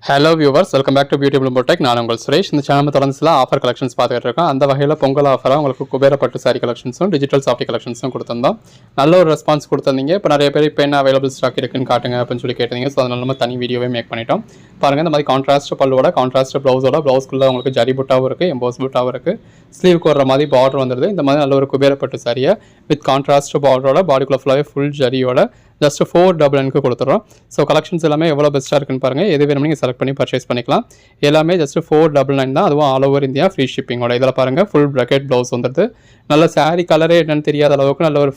Hello viewers, welcome back to beauty bloom tech. நான் உங்கள் சுரேஷ். இந்த சேனல் தொடர்ந்து ஆஃபர் கலெக்ஷன்ஸ் பார்த்துட்டு இருக்கோம். அந்த வகையில் பொங்கல் ஆஃபராக உங்களுக்கு குபேர பட்டு சாரி கலெக்ஷன்ஸும் டிஜிட்டல் சாஃப்டி கலெக்ஷன்ஸும் கொடுத்துருந்தோம். நல்ல ஒரு ரெஸ்பான்ஸ் கொடுத்துருந்தீங்க. இப்போ நிறைய பேர் இப்போ என்ன அவைலபிள் ஸ்டாக் இருக்குன்னு காட்டுங்க அப்படின்னு சொல்லி கேட்டீங்க. ஸோ அதனால நம்ம தனி வீடியோவே மேக் பண்ணிட்டோம். பாருங்கள், இந்த மாதிரி கான்ட்ராஸ்ட் பல்லுவோட கான்ட்ராஸ்ட் ப்ளவுஸோட ப்ளவுஸ்க்குள்ளே உங்களுக்கு ஜரி புட்டாவும் இருக்குது, எம்போஸ் புட்டாவும் இருக்குது. ஸ்லீவுக்கு வர மாதிரி பார்டர் வந்துடுது. இந்த மாதிரி நல்ல ஒரு குபேர பட்டு சாரியை வித் கான்ட்ராஸ்ட் பார்டரோட பாடிக்குள்ள ஃபுல்லாகவே ஃபுல் ஜரியோட ஜஸ்ட் 499 கொடுத்துட்றோம். ஸோ கலெக்ஷன்ஸ் எல்லாமே எவ்வளோ பெஸ்ட்டாக இருக்குன்னு பாருங்கள். எது வேணும் நீங்கள் செலக்ட் பண்ணி பர்ச்சேஸ் பண்ணிக்கலாம். எல்லாமே ஜஸ்ட் 499 தான். அதுவும் ஆல் ஓவர் இந்தியா ஃப்ரீ ஷிப்பிங்கோட. இதில் பாருங்கள், ஃபுல் ப்ராக்கெட் ப்ளவுஸ் வந்துடுது. நல்ல சாரீ கலரே என்னென்னு தெரியாத அளவுக்கு நல்ல ஒரு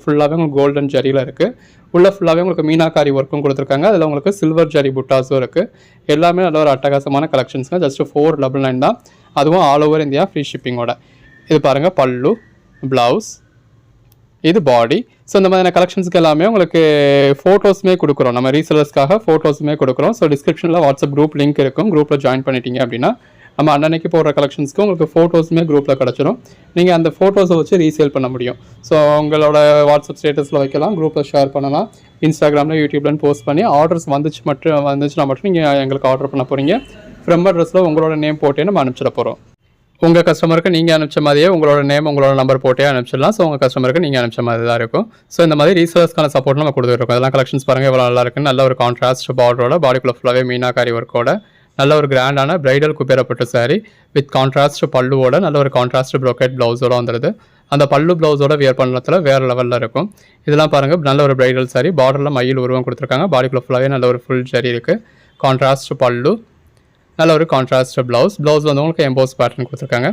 ஃபுல்லாகவே உங்களுக்கு கோல்டன் ஜரியில் இருக்குது. உள்ள ஃபுல்லாகவே உங்களுக்கு மீனாக்காரி ஒர்க்கும் கொடுத்துருக்காங்க. அதில் உங்களுக்கு சில்வர் ஜரி புட்டாஸும் இருக்குது. எல்லாமே நல்ல ஒரு அட்டகாசமான கலெக்ஷன்ஸுங்க. ஜஸ்ட் 499 தான். அதுவும் ஆல் ஓவர் இந்தியா ஃப்ரீ ஷிப்பிங்கோட. இது பாருங்கள், பல்லு, ப்ளவுஸ், இது பாடி. ஸோ இந்த மாதிரியான கலெக்ஷன்ஸ்க்கு எல்லாமே உங்களுக்கு ஃபோட்டோஸுமே கொடுக்குறோம். நம்ம ரீசெலர்ஸ்க்காக ஃபோட்டோஸுமே கொடுக்குறோம். ஸோ டிஸ்கிரிப்ஷனில் வாட்ஸ்அப் குரூப் லிங்க் இருக்கும். குரூப்பில் ஜாயின் பண்ணிட்டீங்க அப்படின்னா நம்ம அன்னன்னைக்கு போடுற கலெக்ஷன்ஸ்க்கு உங்களுக்கு ஃபோட்டோஸுமே குரூப்பில் கிடச்சிரும். நீங்கள் அந்த ஃபோட்டோஸை வச்சு ரீசேல் பண்ண முடியும். ஸோ உங்களோட வாட்ஸ்அப் ஸ்டேட்டஸில் வைக்கலாம், குரூப்பில் ஷேர் பண்ணலாம், இன்ஸ்டாகிராமில், யூடியூப்லன்னு போஸ்ட் பண்ணி ஆர்டர்ஸ் வந்துச்சுன்னா மட்டும் நீங்கள் எங்களுக்கு ஆர்டர் பண்ண போகிறீங்க. ஃப்ரம் அட்ரஸில் உங்களோட நேம் போட்டே நம்ம அனுப்பிச்சிட போகிறோம். உங்கள் கஸ்டமருக்கு நீங்கள் அனுப்பிச்ச மாதிரியே உங்களோட நேம், உங்களோட நம்பர் போட்டே அனுப்பிச்சிடலாம். ஸோ உங்கள் கஸ்டமருக்கு நீங்கள் அனுப்பிச்ச மாதிரி தான் இருக்கும். ஸோ இந்த மாதிரி ரீசர்ஸ்க்கான சப்போர்ட் நம்ம கொடுத்துருக்கோம். அதெல்லாம் கலெக்ஷன்ஸ் பாருங்கள் எவ்வளோ நல்லா இருக்குன்னு. நல்ல ஒரு கான்ட்ராஸ்ட் பார்டரோட பாடிக்குள்ள ஃபுல்லாகவே மீனாக்காரி ஒர்க்கோட நல்ல ஒரு கிராண்டான பிரைடல் குபேரப்பட்டு சாரி வித் கான்ட்ராஸ்ட் பல்லுவோட நல்ல ஒரு கான்ட்ராஸ்ட் ப்ரோக்கெட் ப்ளவுஸோட வந்துடுது. அந்த பல்லு ப்ளவுஸோட வியர் பண்ணத்தில் வேறு லெவலில் இருக்கும். இதெல்லாம் பாருங்கள், நல்ல ஒரு பிரைடல் சாரி. பார்டரில் மயில் உருவம் கொடுத்துருக்காங்க. பாடிக்குள்ள ஃபுல்லாகவே நல்ல ஒரு ஃபுல் சாரி இருக்குது. கான்ட்ராஸ்ட் பல்லு, நல்ல ஒரு கான்ட்ராஸ்ட் ப்ளவுஸ் வந்து உங்களுக்கு எம்போஸ் பேட்டர்ன் கொடுத்துருக்காங்க.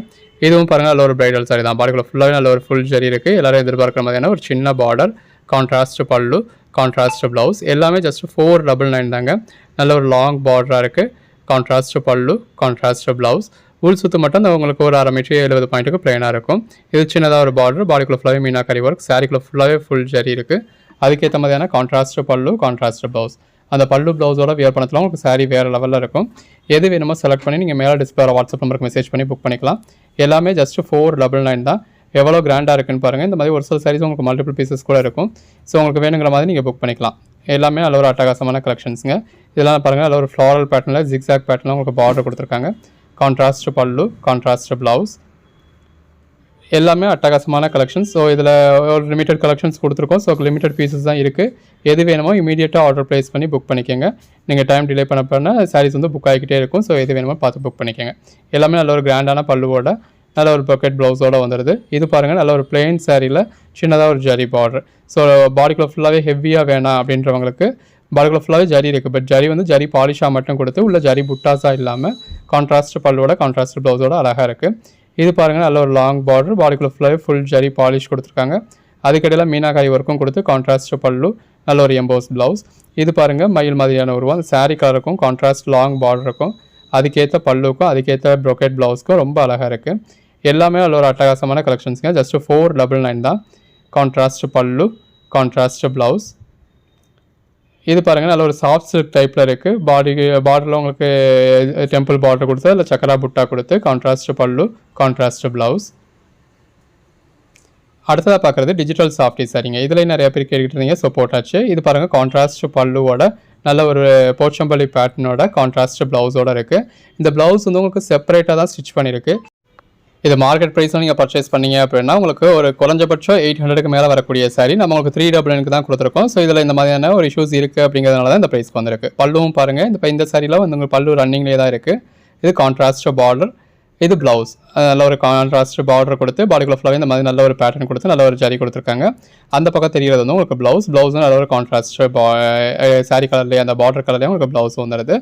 இதுவும் பாருங்கள் நல்ல ஒரு பிரைடல் சாரி தான். பாடிக்குள்ள ஃபுல்லாகவே நல்ல ஒரு ஃபுல் ஜரி இருக்குது. எல்லோரும் எதிர்பார்க்குற மாதிரியான ஒரு சின்ன பார்டர், கான்ட்ராஸ்ட் பல்லு, கான்ட்ராஸ்ட் ப்ளவுஸ். எல்லாமே ஜஸ்ட் 499 தாங்க. நல்ல ஒரு லாங் பார்டராக இருக்குது. கான்ட்ராஸ்ட் பல்லு, கான்ட்ராஸ்ட் ப்ளவுஸ். உள் சுற்று மட்டும் அந்த உங்களுக்கு ஒரு 1/2 மீட்டர் 70 பாயிண்ட்டுக்கு பிளைனாக இருக்கும். இது சின்னதாக ஒரு பார்டர். பாடிக்குள்ள ஃபுல்லாகவே மீனாக்கரி ஒர்க். சாரிக்குள்ள ஃபுல்லாகவே ஃபுல் ஜரி இருக்குது. அதுக்கேற்ற மாதிரியான கான்ட்ராஸ்ட் பல்லு, கான்ட்ராஸ்ட் ப்ளவுஸ். அந்த பல்லு ப்ளவுஸோட வியர் பண்ணத்தில் உங்களுக்கு சாரீ வேறு லெவலில் இருக்கும். எது வேணுமோ செலக்ட் பண்ணி நீங்கள் மேலே டிஸ்பிளே வாட்ஸ்அப் நம்பருக்கு மெசேஜ் பண்ணி புக் பண்ணிக்கலாம். எல்லாமே ஜஸ்ட் 499 தான். எவ்வளோ கிராண்டாக இருக்குன்னு பாருங்கள். இந்த மாதிரி ஒரு சில சாரீஸ் உங்களுக்கு மல்டிபிள் பீசஸ் கூட இருக்கும். ஸோ உங்களுக்கு வேணுங்கிற மாதிரி நீங்கள் புக் பண்ணிக்கலாம். எல்லாமே நல்ல ஒரு அட்டகாசமான கலெக்ஷன்ஸுங்க. இதெல்லாம் பாருங்கள், நல்ல ஒரு ஃப்ளாரல் பேட்டர்னில் ஜிக்ஸாக் பேட்டர்னில் உங்களுக்கு பார்டர் கொடுத்துருக்காங்க. கான்ட்ராஸ்ட் பல்லு, கான்ட்ராஸ்ட் ப்ளவுஸ். எல்லாமே அட்டகாசமான கலெக்ஷன்ஸ். ஸோ இதில் ஒரு லிமிடெட் கலெக்ஷன்ஸ் கொடுத்துருக்கோம். ஸோ லிமிடெட் பீசஸ் தான் இருக்குது. எது வேணுமோ இமீடியட்டாக ஆர்டர் ப்ளேஸ் பண்ணி புக் பண்ணிக்கோங்க. நீங்கள் டைம் டிலே பண்ண சாரீஸ் வந்து புக் ஆகிக்கிட்டே இருக்கும். ஸோ எது வேணுமோ பார்த்து புக் பண்ணிக்கோங்க. எல்லாமே நல்ல ஒரு கிராண்டான பல்லுவோட நல்ல ஒரு பாக்கெட் ப்ளவுஸோடு வந்துடுது. இது பாருங்கள், நல்ல ஒரு பிளெயின் சாரியில் சின்னதாக ஒரு ஜரி பார்டர். ஸோ பாடிக்குள்ள ஃபுல்லாகவே ஹெவியாக வேணாம் அப்படின்றவங்களுக்கு பாடிக்குள்ள ஃபுல்லாகவே ஜரி இருக்குது. பட் ஜரி வந்து ஜரி பாலிஷாக மட்டும் கொடுத்து உள்ள ஜரி புட்டாஸாக இல்லாமல் கான்ட்ராஸ்ட் பல்லுவோட கான்ட்ராஸ்ட் ப்ளவுஸோட அழகாக இருக்குது. இது பாருங்கள், நல்ல ஒரு லாங் பார்டர். பாடிக்குள்ள ஃபுல்லாகவே ஃபுல் ஜரி பாலிஷ் கொடுத்துருக்காங்க. அதுக்கடையில் மீனாக்காரி ஒர்க்கும் கொடுத்து கான்ட்ராஸ்ட் பல்லு, நல்ல ஒரு எம்போஸ் ப்ளவுஸ். இது பாருங்கள், மயில் மாதிரியான உருவம். அந்த சாரீ கலருக்கும் கான்ட்ராஸ்ட் லாங் பார்டர் இருக்கும். அதுக்கேற்ற பல்லுக்கும் அதுக்கேற்ற ப்ரோக்கெட் ப்ளவுஸ்க்கும் ரொம்ப அழகாக இருக்குது. எல்லாமே நல்ல ஒரு அட்டகாசமான கலெக்ஷன்ஸுங்க. ஜஸ்ட் 499 தான். கான்ட்ராஸ்ட் பல்லு, கான்ட்ராஸ்ட் ப்ளவுஸ். இது பாருங்கள், நல்ல ஒரு சாஃப்ட் சில்க் டைப்பில் இருக்குது. பார்டரில் உங்களுக்கு டெம்பிள் பார்டர் கொடுத்து இல்லை சக்கரா புட்டா கொடுத்து கான்ட்ராஸ்ட் பல்லு, கான்ட்ராஸ்ட் ப்ளவுஸ். அடுத்ததாக பார்க்குறது டிஜிட்டல் சாஃப்டி சாரிங்க. இதில் நிறைய பேர் கேட்டுக்கிட்டு இருந்தீங்க. ஸோ போட்டாச்சு. இது பாருங்கள், கான்ட்ராஸ்ட் பல்லுவோட நல்ல ஒரு போச்சம்பள்ளி பேட்டர்னோட கான்ட்ராஸ்ட் ப்ளவுஸோடு இருக்குது. இந்த ப்ளவுஸ் வந்து உங்களுக்கு செப்பரேட்டாக தான் ஸ்டிச் பண்ணியிருக்கு. இது மார்க்கெட் ப்ரைஸில் நீங்கள் பர்ச்சேஸ் பண்ணீங்க அப்படின்னா உங்களுக்கு ஒரு குறைஞ்சபட்சம் 800க்கு மேலே வரக்கூடிய சாரி நம்ம உங்களுக்கு 399 தான் கொடுத்துருக்கோம். ஸோ இதில் இந்த மாதிரியான ஒரு இஷ்யூஸ் இருக்குது அப்படிங்கிறதுனால தான் இந்த ப்ரைஸ்க்கு வந்திருக்கு. பல்லுவும் பாருங்கள், இந்த சாரியில் வந்து உங்களுக்கு பல்லு ரன்னிங்லேயே தான் இருக்குது. இது கான்ட்ராஸ்ட் பார்டர், இது ப்ளவுஸ். நல்ல ஒரு கான்ட்ராஸ்ட் பார்டர் கொடுத்து பாடிக்குள்ள ஃபுல்லாகவே இந்த மாதிரி நல்ல ஒரு பேட்டர்ன் கொடுத்து நல்ல ஒரு ஜரி கொடுத்துருக்காங்க. அந்த பக்கம் தெரிகிறது வந்து உங்களுக்கு ப்ளவுஸ் நல்ல ஒரு கான்ட்ராஸ்ட் சாரி கலர்லேயே அந்த பார்டர் கலர்லேயே உங்களுக்கு ப்ளவுஸ் வந்துடுது.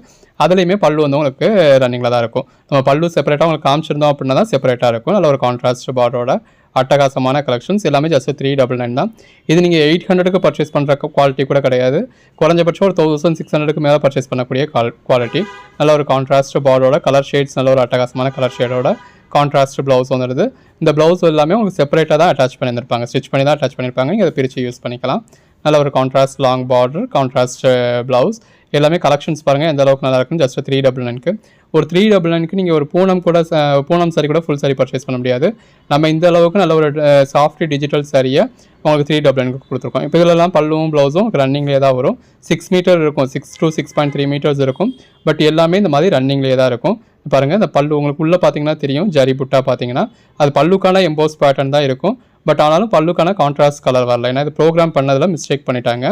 அதுலேயுமே பல்லு வந்து உங்களுக்கு ரன்னிங்கில் தான் இருக்கும். நம்ம பல்லு செப்பரேட்டாக உங்களுக்கு காமிச்சிருந்தோம் அப்படின்னா தான் செப்பரேட்டாக இருக்கும். நல்ல ஒரு கான்ட்ராஸ்ட் பார்டரோட அட்டகாசமான கலெக்ஷன்ஸ். எல்லாமே ஜஸ்ட் 399 தான். இது நீங்கள் 800க்கு பர்ச்சேஸ் பண்ணுற குவாலிட்டி கூட கிடையாது. குறைஞ்சபட்சம் ஒரு 1600க்கு மேலே பர்ச்சேஸ் பண்ணக்கூடிய குவாலிட்டி. நல்ல ஒரு கான்ட்ராஸ்ட் பார்டரோட கலர் ஷேட்ஸ், நல்ல ஒரு அட்டகாசமான கலர் ஷேடோட கான்ட்ராஸ்ட் ப்ளவுஸ் வந்துடுது. இந்த ப்ளவுஸ் எல்லாமே உங்களுக்கு செப்பரேட்டாக தான் அட்டாச் பண்ணியிருப்பாங்க. ஸ்டிச் பண்ணி தான் அட்டாச் பண்ணியிருப்பாங்க. நீங்கள் அதை பிரித்து யூஸ் பண்ணிக்கலாம். நல்ல ஒரு contrast long border, contrast blouse எல்லாமே கலெக்ஷன்ஸ் பாருங்கள் எந்த அளவுக்கு நல்லா இருக்குன்னு. ஜஸ்ட் 399க்கு ஒரு 399க்கு நீங்கள் ஒரு பூனம் சாரி கூட ஃபுல் சாரி பர்ச்சேஸ் பண்ண முடியாது. நம்ம இந்த அளவுக்கு நல்ல ஒரு சாஃப்ட் டிஜிட்டல் சாரியை உங்களுக்கு 399க்கு கொடுத்துருக்கோம். இப்போ இதெல்லாம் பல்லுவும் ப்ளவுஸும் ரன்னிங்லேயே தான் வரும். 6 மீட்டர் இருக்கும், 6 to 6.3 மீட்டர்ஸ் இருக்கும். பட் எல்லாமே இந்த மாதிரி ரன்னிங்லேயே தான் இருக்கும். பாருங்கள் இந்த பல்லு உங்களுக்கு உள்ளே பார்த்தீங்கன்னா தெரியும், ஜரி புட்டா பார்த்தீங்கன்னா அது பல்லுக்கான எம்போஸ் பேட்டர்ன் தான் இருக்கும். பட் ஆனாலும் பல்லுக்கான கான்ட்ராஸ்ட் கலர் வரல, ஏன்னா இது ப்ரோக்ராம் பண்ணதில் மிஸ்டேக் பண்ணிட்டாங்க.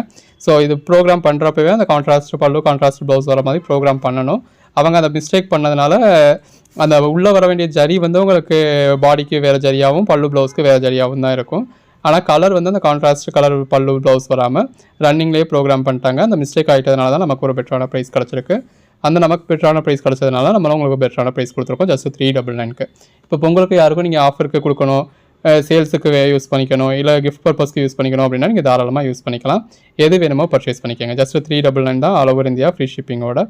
ஸோ இது ப்ரோக்ராம் பண்ணுறப்பவே அந்த கான்ட்ராஸ்ட் பல்லு கான்ட்ராஸ்ட் ப்ளவுஸ் வர மாதிரி ப்ரோக்ராம் பண்ணணும். அவங்க அந்த மிஸ்டேக் பண்ணதுனால அந்த உள்ளே வர வேண்டிய ஜரி வந்து உங்களுக்கு பாடிக்கு வேறு ஜரியாகவும் பல்லு ப்ளவுஸ்க்கு வேறு ஜரியாகவும் தான் இருக்கும். ஆனால் கலர் வந்து அந்த கான்ட்ராஸ்ட் கலர் பல்லு ப்ளவுஸ் வராமல் ரன்னிங்லேயே ப்ரோக்ராம் பண்ணிட்டாங்க. அந்த மிஸ்டேக் ஆகிட்டதுனால தான் நமக்கு ஒரு பெட்டரான ப்ரைஸ் கிடச்சிருக்கு. அந்த நமக்கு பெட்டரான ப்ரைஸ் கிடச்சதுனால நம்மளும் உங்களுக்கு பெட்டரான ப்ரைஸ் கொடுத்துருக்கோம் ஜஸ்ட் 399க்கு. இப்போ பொங்கலுக்கு யாருக்கும் நீங்கள் ஆஃபருக்கு கொடுக்கணும், சேல்ஸுக்கு யூஸ் பண்ணிக்கணும், இல்லை கிஃப்ட் பர்பஸ்க்கு யூஸ் பண்ணிக்கணும் அப்படின்னா நீங்கள் தாராளமாக யூஸ் பண்ணிக்கலாம். எது வேணுமோ பர்ச்சேஸ் பண்ணிக்கோங்க. ஜஸ்ட் 399 தான், ஆல் ஓவர் இந்தியா ஃப்ரீ ஷிப்பிங்கோட.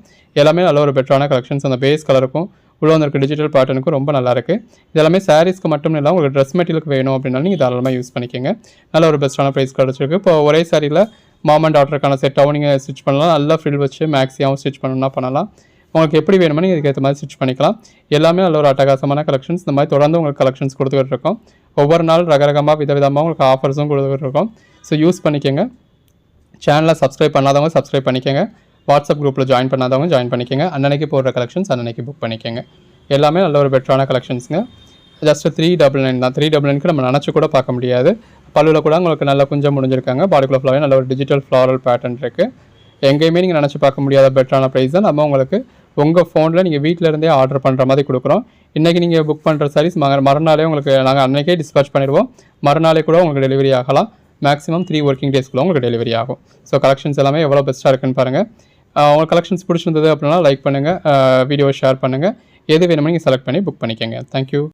எல்லாமே நல்ல ஒரு பெட்டரான கலெக்ஷன்ஸ். அந்த பேஸ் கலருக்கும் உள்ள வந்திருக்க டிஜிட்டல் பேட்டர்னுக்கும் ரொம்ப நல்லாயிருக்கு. இதெல்லாமே சாரீஸ்க்கு மட்டும் இல்லை, உங்களுக்கு ட்ரெஸ் மெட்டீரியலுக்கு வேணும் அப்படின்னாலும் நீங்கள் தாராளமாக யூஸ் பண்ணிக்கோங்க. நல்ல ஒரு பெஸ்ட்டான ப்ரைஸ் கிடச்சிருக்கு. இப்போ ஒரே சாரியில் மாம் அண்ட் டாட்டருக்கான செட்டாகவும் நீங்கள் ஸ்டிச் பண்ணலாம். நல்லா ஃப்ரில் வச்சு மேக்ஸியாகவும் ஸ்டிச் பண்ணணும்னா பண்ணலாம். உங்களுக்கு எப்படி வேணுமோ நீங்கள் இதுக்கேற்ற மாதிரி ஸ்டிச் பண்ணிக்கலாம். எல்லாமே நல்ல ஒரு அட்டகாசமான கலெக்ஷன்ஸ். இந்த மாதிரி தொடர்ந்து உங்களுக்கு கலெக்ஷன்ஸ் கொடுத்துக்கிட்டு இருக்கோம். ஒவ்வொரு நாள் ரகரகமாக விதவிதமாக உங்களுக்கு ஆஃபர்ஸும் கொடுத்துக்கிட்டு இருக்கோம். ஸோ யூஸ் பண்ணிக்கோங்க. சேனலை சப்ஸ்கிரைப் பண்ணாதவங்க சப்ஸ்கிரைப் பண்ணிக்கோங்க. வாட்ஸ்அப் குரூப்பில் ஜாயின் பண்ணாதவங்க ஜாயின் பண்ணிக்கோங்க. அன்னன்னைக்கு போடுற கலெக்ஷன்ஸ் அன்னன்னைக்கு புக் பண்ணிக்கோங்க. எல்லாமே நல்ல ஒரு பெட்டரான கலெக்ஷன்ஸுங்க. ஜஸ்ட் 399 தான். 399க்கு நம்ம நினச்சி கூட பார்க்க முடியாது. பல்லுவில் கூட உங்களுக்கு நல்ல குஞ்சம் முடிஞ்சிருக்காங்க. பாடிக்குள்ள ஃபுல்லாகவே நல்ல ஒரு டிஜிட்டல் ஃப்ளாரல் பேட்டர்ன் இருக்குது. எங்கேயுமே நீங்கள் நினச்சி பார்க்க முடியாத பெட்டரான ப்ரைஸ் தான் நம்ம உங்களுக்கு உங்கள் ஃபோனில் நீங்கள் வீட்டில் இருந்தே ஆர்டர் பண்ணுற மாதிரி கொடுக்குறோம். இன்றைக்கி நீங்கள் புக் பண்ணுற சாரீஸ் மறுநாளே உங்களுக்கு நாங்கள் அன்றைக்கே டிஸ்பேச் பண்ணிடுவோம். மறுநாளே கூட உங்களுக்கு டெலிவரி ஆகலாம். மேக்ஸிமம் 3 ஒர்க்கிங் டேஸ்க்குள்ள உங்களுக்கு டெலிவரி ஆகும். ஸோ கலெக்ஷன்ஸ் எல்லாமே எவ்வளோ பெஸ்ட்டாக இருக்குன்னு பாருங்கள். உங்களுக்கு கலெக்ஷன்ஸ் பிடிச்சிருந்தது அப்படின்னா லைக் பண்ணுங்கள், வீடியோ ஷேர் பண்ணுங்கள். எது வேணுமோ நீங்கள் செலக்ட் பண்ணி புக் பண்ணிக்கோங்க. தேங்க்யூ.